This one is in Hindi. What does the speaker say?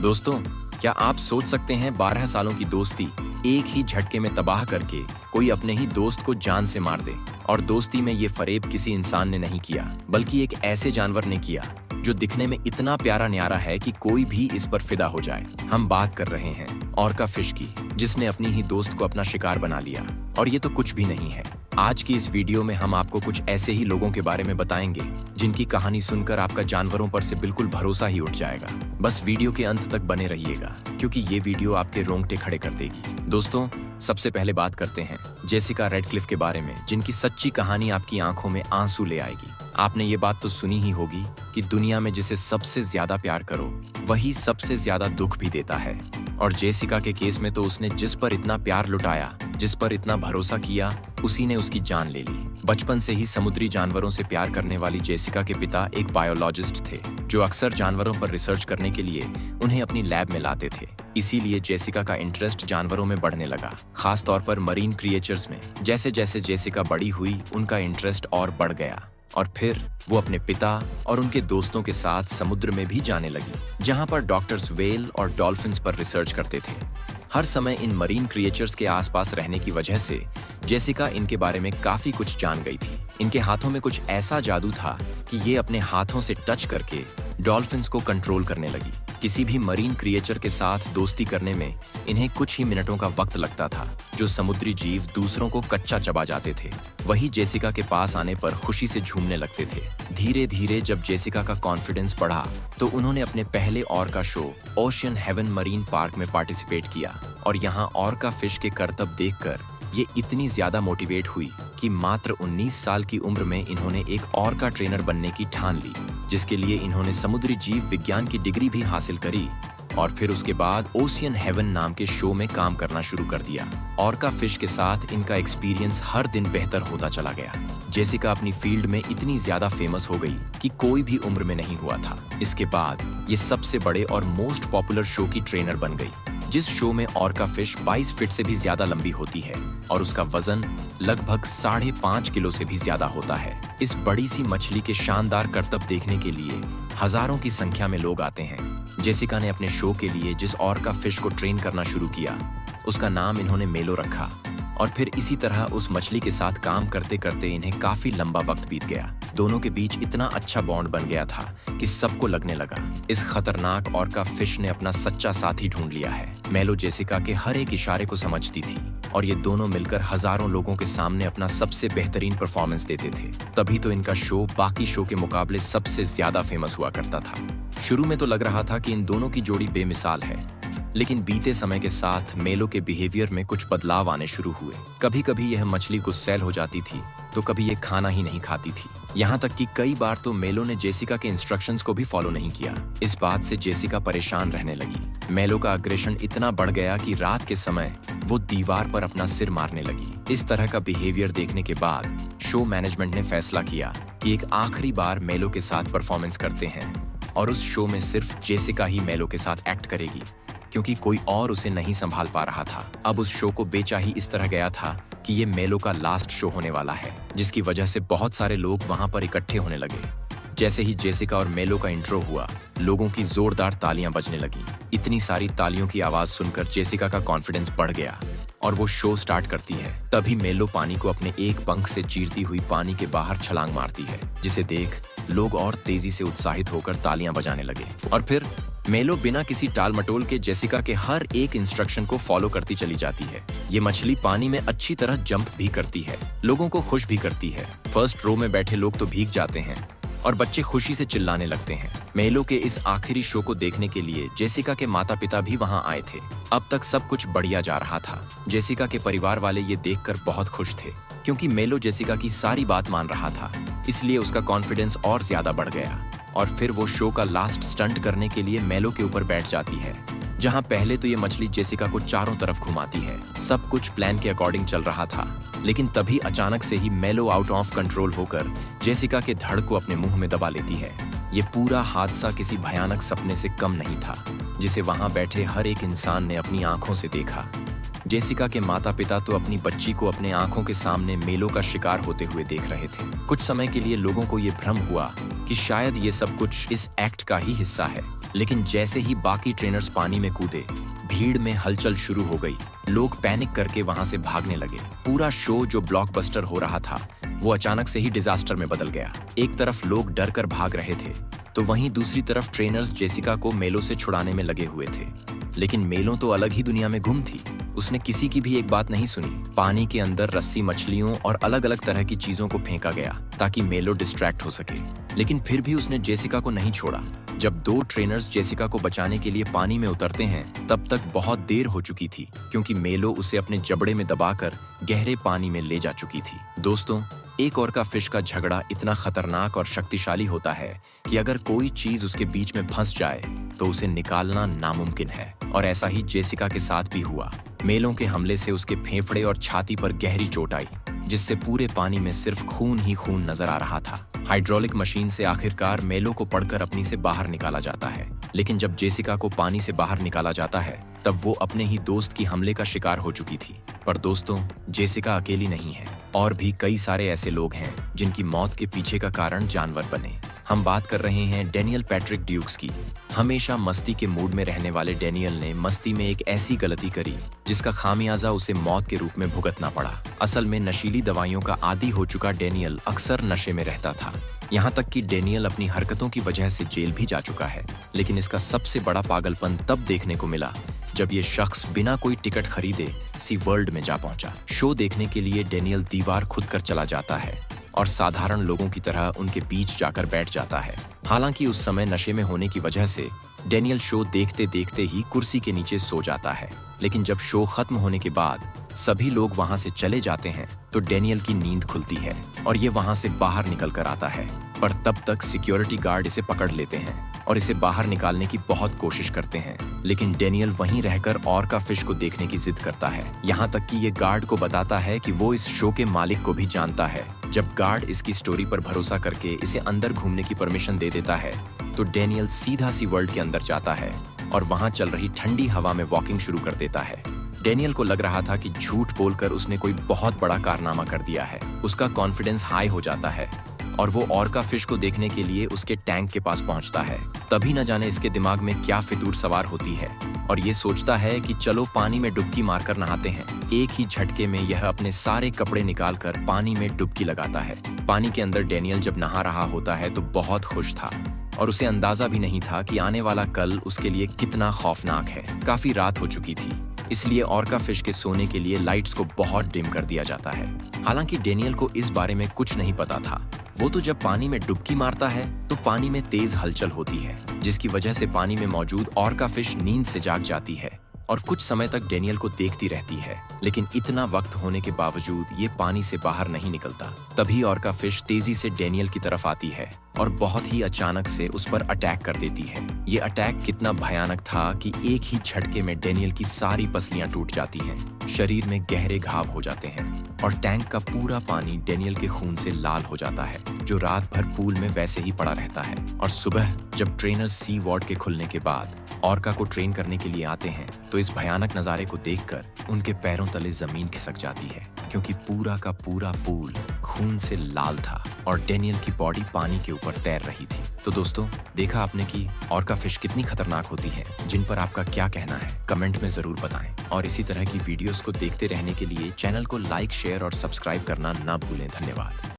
दोस्तों, क्या आप सोच सकते हैं 12 सालों की दोस्ती एक ही झटके में तबाह करके कोई अपने ही दोस्त को जान से मार दे। और दोस्ती में ये फरेब किसी इंसान ने नहीं किया, बल्कि एक ऐसे जानवर ने किया जो दिखने में इतना प्यारा न्यारा है कि कोई भी इस पर फिदा हो जाए। हम बात कर रहे हैं ऑर्का फिश की, जिसने अपनी ही दोस्त को अपना शिकार बना लिया। और ये तो कुछ भी नहीं है। आज की इस वीडियो में हम आपको कुछ ऐसे ही लोगों के बारे में बताएंगे जिनकी कहानी सुनकर आपका जानवरों पर से बिल्कुल भरोसा ही उठ जाएगा। बस वीडियो के अंत तक बने रहिएगा, क्योंकि ये वीडियो आपके रोंगटे खड़े कर देगी। दोस्तों, सबसे पहले बात करते हैं जेसिका रेडक्लिफ के बारे में, जिनकी सच्ची कहानी आपकी आंखों में आंसू ले आएगी। आपने ये बात तो सुनी ही होगी कि दुनिया में जिसे सबसे ज्यादा प्यार करो, वही सबसे ज्यादा दुख भी देता है। और जेसिका के केस में तो उसने जिस पर इतना प्यार लुटाया, जिस पर इतना भरोसा किया, उसी ने उसकी जान ले ली। बचपन से ही समुद्री जानवरों से प्यार करने वाली जेसिका के पिता एक बायोलॉजिस्ट थे, जो अक्सर जानवरों पर रिसर्च करने के लिए उन्हें अपनी लैब में लाते थे। इसीलिए जेसिका का इंटरेस्ट जानवरों में बढ़ने लगा, खास तौर पर मरीन क्रिएचर्स में। जैसे जैसे जेसिका बड़ी हुई, उनका इंटरेस्ट और बढ़ गया और फिर वो अपने पिता और उनके दोस्तों के साथ समुद्र में भी जाने लगी, जहां पर डॉक्टर्स व्हेल और डॉल्फिन्स पर रिसर्च करते थे। हर समय इन मरीन क्रिएचर्स के आसपास रहने की वजह से जेसिका इनके बारे में काफी कुछ जान गई थी। इनके हाथों में कुछ ऐसा जादू था कि ये अपने हाथों से टच करके डॉल्फिन्स को कंट्रोल करने लगी। किसी भी मरीन क्रिएचर के साथ दोस्ती करने में इन्हें कुछ ही मिनटों का वक्त लगता था। जो समुद्री जीव दूसरों को कच्चा चबा जाते थे, वही जेसिका के पास आने पर खुशी से झूमने लगते थे। धीरे धीरे जब जेसिका का कॉन्फिडेंस बढ़ा, तो उन्होंने अपने पहले orca show Ocean Haven marine park में पार्टिसिपेट किया। और यहाँ ऑर्का फिश के करतब देखकर ये इतनी ज्यादा मोटिवेट हुई कि मात्र 19 साल की उम्र में इन्होंने एक ऑर्का ट्रेनर बनने की ठान ली, जिसके लिए इन्होंने समुद्री जीव विज्ञान की डिग्री भी हासिल करी। और फिर उसके बाद ओशियन हेवन नाम के शो में काम करना शुरू कर दिया। ऑर्का फिश के साथ इनका एक्सपीरियंस हर दिन बेहतर होता चला गया। जेसिका अपनी फील्ड में इतनी ज्यादा फेमस हो गई कि कोई भी उम्र में नहीं हुआ था। इसके बाद ये सबसे बड़े और मोस्ट पॉपुलर शो की ट्रेनर बन गई, जिस शो में ऑर्का फिश 22 फीट से भी ज्यादा लंबी होती है और उसका वजन लगभग 5.5 किलो से भी ज्यादा होता है। इस बड़ी सी मछली के शानदार करतब देखने के लिए हजारों की संख्या में लोग आते हैं। जेसिका ने अपने शो के लिए जिस ऑर्का फिश को ट्रेन करना शुरू किया, उसका नाम इन्होंने मेलो रखा। और फिर इसी तरह उस मछली के साथ काम करते करते इन्हें काफी लंबा वक्त बीत गया। दोनों के बीच इतना अच्छा बॉन्ड बन गया था कि सबको लगने लगा इस खतरनाक ऑर्का फिश ने अपना सच्चा साथी ढूंढ लिया है। मेलो जेसिका के हर एक इशारे को समझती थी और ये दोनों मिलकर हजारों लोगों के सामने अपना सबसे बेहतरीन परफॉर्मेंस देते थे। तभी तो इनका शो बाकी शो के मुकाबले सबसे ज्यादा फेमस हुआ करता था। शुरू में तो लग रहा था कि इन दोनों की जोड़ी बेमिसाल है, लेकिन बीते समय के साथ मेलो के बिहेवियर में कुछ बदलाव आने शुरू हुए। कभी कभी यह मछली गुस्सैल हो जाती थी, तो कभी ये खाना ही नहीं खाती थी। यहाँ तक कि कई बार तो मेलो ने जेसिका के इंस्ट्रक्शंस को भी फॉलो नहीं किया। इस बात से जेसिका परेशान रहने लगी। मेलो का अग्रेशन इतना बढ़ गया कि रात के समय वो दीवार पर अपना सिर मारने लगी। इस तरह का बिहेवियर देखने के बाद शो मैनेजमेंट ने फैसला किया कि एक आखिरी बार मेलो के साथ परफॉर्मेंस करते हैं और उस शो में सिर्फ जेसिका ही मेलो के साथ एक्ट करेगी, क्योंकि कोई और उसे नहीं संभाल पा रहा था। अब उस शो को बेचा ही इस तरह गया था कि ये मेलो का लास्ट शो होने वाला है, जिसकी वजह से बहुत सारे लोग वहां पर इकट्ठे होने लगे। जैसे ही जेसिका और मेलो का इंट्रो हुआ, लोगों की जोरदार तालियां बजने लगी। इतनी सारी तालियों की आवाज सुनकर जेसिका का कॉन्फिडेंस बढ़ गया और वो शो स्टार्ट करती है। तभी मेलो पानी को अपने एक पंख से चीरती हुई पानी के बाहर छलांग मारती है, जिसे देख लोग और तेजी से उत्साहित होकर तालियां बजाने लगे। और फिर मेलो बिना किसी टाल मटोल के जेसिका के हर एक इंस्ट्रक्शन को फॉलो करती चली जाती है। ये मछली पानी में अच्छी तरह जंप भी करती है, लोगों को खुश भी करती है। फर्स्ट रो में बैठे लोग तो भीग जाते हैं और बच्चे खुशी से चिल्लाने लगते हैं। मेलो के इस आखिरी शो को देखने के लिए जेसिका के माता पिता भी वहां आए थे। अब तक सब कुछ बढ़िया जा रहा था। जेसिका के परिवार वाले ये देखकर बहुत खुश थे, क्योंकि मेलो जेसिका की सारी बात मान रहा था। इसलिए उसका कॉन्फिडेंस और ज्यादा बढ़ गया। और फिर वो शो का लास्ट स्टंट करने के लिए मेलो के ऊपर बैठ जाती है, जहां पहले तो ये मछली जेसिका को चारों तरफ घुमाती है। सब कुछ प्लान के अकॉर्डिंग चल रहा था, लेकिन तभी अचानक से ही मेलो आउट ऑफ कंट्रोल होकर जेसिका के धड़ को अपने मुंह में दबा लेती है। ये पूरा हादसा किसी भयानक सपने से कम नहीं था, जिसे वहां बैठे हर एक इंसान ने अपनी आंखों से देखा। जेसिका के माता पिता तो अपनी बच्ची को अपने आंखों के सामने मेलो का शिकार होते हुए देख रहे थे। कुछ समय के लिए लोगों को ये भ्रम हुआ कि शायद ये सब कुछ इस एक्ट का ही हिस्सा है, लेकिन जैसे ही बाकी ट्रेनर्स पानी में कूदे, भीड़ में हलचल शुरू हो गई। लोग पैनिक करके वहां से भागने लगे। पूरा शो जो ब्लॉकबस्टर हो रहा था, वो अचानक से ही डिजास्टर में बदल गया। एक तरफ लोग डर कर भाग रहे थे, तो वहीं दूसरी तरफ ट्रेनर्स जेसिका को मेलो से छुड़ाने में लगे हुए थे। लेकिन मेलो तो अलग ही दुनिया में गुम थी। उसने किसी की भी एक बात नहीं सुनी। पानी के अंदर रस्सी मछलियों और अलग अलग तरह की चीजों को फेंका गया ताकि मेलो डिस्ट्रैक्ट हो सके। लेकिन फिर भी उसने जेसिका को नहीं छोड़ा। जब दो ट्रेनर्स जेसिका को बचाने के लिए पानी में उतरते हैं, तब तक बहुत देर हो चुकी थी, क्योंकि मेलो उसे अपने जबड़े में दबाकर गहरे पानी में ले जा चुकी थी। दोस्तों, एक ऑर्का फिश का झगड़ा इतना खतरनाक और शक्तिशाली होता है कि अगर कोई चीज उसके बीच में फंस जाए तो उसे निकालना नामुमकिन है। और ऐसा ही जेसिका के साथ भी हुआ। मेलों के हमले से उसके फेफड़े और छाती पर गहरी चोट आई, जिससे पूरे पानी में सिर्फ खून ही खून नजर आ रहा था। हाइड्रोलिक मशीन से आखिरकार मेलो को पकड़कर अपनी से बाहर निकाला जाता है। लेकिन जब जेसिका को पानी से बाहर निकाला जाता है, तब वो अपने ही दोस्त की हमले का शिकार हो चुकी थी। पर दोस्तों, जेसिका अकेली नहीं है। और भी कई सारे ऐसे लोग हैं जिनकी मौत के पीछे का कारण जानवर बने। हम बात कर रहे हैं डेनियल पैट्रिक ड्यूक्स की। हमेशा मस्ती के मूड में रहने वाले डेनियल ने मस्ती में एक ऐसी गलती करी जिसका खामियाजा उसे मौत के रूप में भुगतना पड़ा। असल में नशीली दवाइयों का आदी हो चुका डेनियल अक्सर नशे में रहता था। यहाँ तक कि डेनियल अपनी हरकतों की वजह से जेल भी जा चुका है। लेकिन इसका सबसे बड़ा पागलपन तब देखने को मिला जब ये शख्स बिना कोई टिकट खरीदे सी वर्ल्ड में जा पहुंचा। शो देखने के लिए डेनियल दीवार खुद कर चला जाता है और साधारण लोगों की तरह उनके बीच जाकर बैठ जाता है। हालांकि उस समय नशे में होने की वजह से डेनियल शो देखते देखते ही कुर्सी के नीचे सो जाता है। लेकिन जब शो खत्म होने के बाद सभी लोग वहां से चले जाते हैं, तो डेनियल की नींद खुलती है और ये वहां से बाहर निकल कर आता है। पर तब तक सिक्योरिटी गार्ड इसे पकड़ लेते हैं और इसे बाहर निकालने की बहुत कोशिश करते हैं। लेकिन डेनियल वहीं रहकर ऑर्का फिश को देखने की जिद करता है। यहाँ तक कि ये गार्ड को बताता है कि वो इस शो के मालिक को भी जानता है। जब गार्ड इसकी स्टोरी पर भरोसा करके इसे अंदर घूमने की परमिशन दे देता है, तो डेनियल सीधा सी वर्ल्ड के अंदर जाता है और वहां चल रही ठंडी हवा में वॉकिंग शुरू कर देता है। डेनियल को लग रहा था कि झूठ बोलकर उसने कोई बहुत बड़ा कारनामा कर दिया है। उसका कॉन्फिडेंस हाई हो जाता है और वो ऑर्का फिश को देखने के लिए उसके टैंक के पास पहुंचता है। तभी न जाने इसके दिमाग में क्या फितूर सवार होती है और ये सोचता है कि चलो पानी में डुबकी मारकर नहाते हैं। एक ही झटके में यह अपने सारे कपड़े निकालकर पानी में डुबकी लगाता है। पानी के अंदर डेनियल जब नहा रहा होता है तो बहुत खुश था और उसे अंदाजा भी नहीं था कि आने वाला कल उसके लिए कितना खौफनाक है। काफी रात हो चुकी थी, इसलिए ऑर्का फिश के सोने के लिए लाइट्स को बहुत डिम कर दिया जाता है। हालांकि डेनियल को इस बारे में कुछ नहीं पता था। वो तो जब पानी में डुबकी मारता है तो पानी में तेज हलचल होती है, जिसकी वजह से पानी में मौजूद ऑर्का फिश नींद से जाग जाती है और कुछ समय तक डेनियल को देखती रहती है। लेकिन इतना वक्त होने के बावजूद ये पानी से बाहर नहीं निकलता। तभी ऑर्का फिश तेजी से डेनियल की तरफ आती है और बहुत ही अचानक से उस पर अटैक कर देती है। ये अटैक कितना भयानक था कि एक ही झटके में डेनियल की सारी पसलियां टूट जाती हैं, शरीर में गहरे घाव हो जाते हैं और टैंक का पूरा पानी डेनियल के खून से लाल हो जाता है, जो रात भर पूल में वैसे ही पड़ा रहता है। और सुबह जब ट्रेनर्स सी वार्ड के खुलने के बाद ऑर्का को ट्रेन करने के लिए आते हैं, तो इस भयानक नजारे को देखकर उनके पैरों तले जमीन खिसक जाती है, क्योंकि पूरा का पूरा पूल खून से लाल था और डेनियल की बॉडी पानी के ऊपर तैर रही थी। तो दोस्तों, देखा आपने कि ऑर्का फिश कितनी खतरनाक होती है। जिन पर आपका क्या कहना है कमेंट में जरूर बताएं और इसी तरह की वीडियोस को देखते रहने के लिए चैनल को लाइक, शेयर और सब्सक्राइब करना ना भूलें। धन्यवाद।